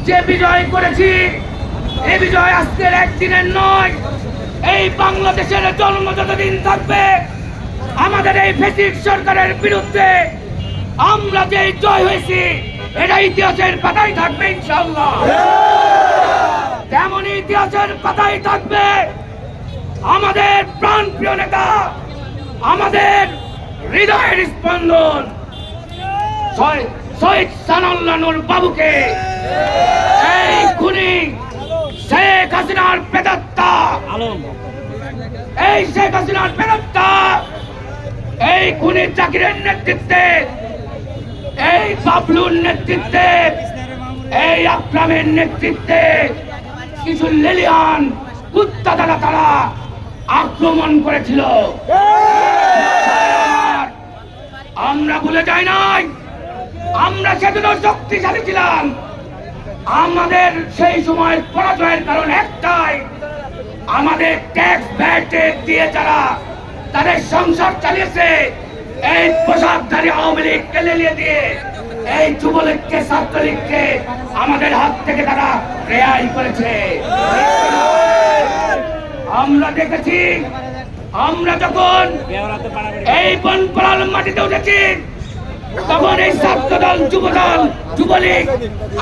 যে বিজয় করেছি, এই বিজয় আজকের একদিনের নয়। এই বাংলাদেশের জন্ম যতদিন থাকবে, আমাদের এই ফ্যাসিস্ট সরকারের বিরুদ্ধে আমরা যে জয় হয়েছি, এটা ইতিহাসের পাতায় থাকবে ইনশাআল্লাহ। তেমন ইতিহাসের পাতায় থাকবে আমাদের প্রাণপ্রিয় নেতা, আমাদের হৃদয়ের স্পন্দন শহীদ সানাউল্লাহ নূর বাবুকে, এই খুনি শেখ হাসিনার প্রেতাত্মা, এই শেখ হাসিনার প্রেতাত্মা, এই খুনি জাকিরের নেতৃত্বে, এই বাবলুর নেতৃত্বে, এই আকরামের নেতৃত্বে কিছু লেলিয়ান কুত্তা দ্বারা তারা আক্রমণ করেছিল। আমরা ভুলে যাই নাই, আমরা সেদিন শক্তিশালী ছিলাম। আমাদের সেই সময়ের পরাজয়ের কারণ একটাই, আমাদের ট্যাক্স ভ্যাট দিয়ে যারা তাদের সংসার চালিয়েছে, এই পোশাকধারী আওয়ামী লীগকে লেলিয়ে দিয়ে এই যুবলীগকে, ছাত্রলীগকে আমাদের হাত থেকে তারা রেহাই করেছে। আমরা দেখেছি, আমরা যখন এই বনপাড়ার মাটিতে উঠেছি, তখন এই ছাত্রদল, যুবদল, যুবলীগ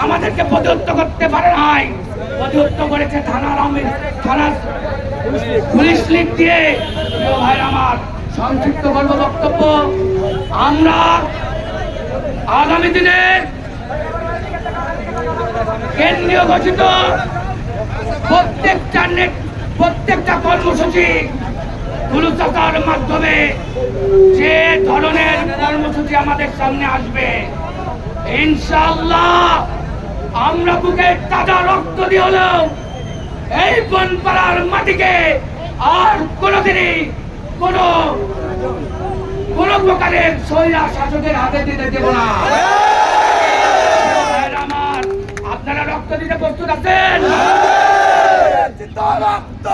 আমাদেরকে প্রতিহত করতে পারে নাই। প্রতিহত করেছে থানার পুলিশ লীগ দিয়ে। ভাই আমার সংক্ষিপ্ত গল্প বক্তব্য, আমরা আগামী দিনে কেন্দ্রীয় ঘোষিত প্রত্যেকটা কর্মসূচি গুলুচাতার মাধ্যমে যে ধরনের কর্মসূচি আমাদের সামনে আসবে, ইনশাআল্লাহ আমরা বুকের তাজা রক্ত দিয়ে হলেও এই বনপাড়ার মাটিকে আর কোনোদিনই কোন প্রকারের স্বৈরা শাসকের হাতে দিতে দেব না। আমার আপনারা রক্ত দিতে প্রস্তুত আছেন? রক্ত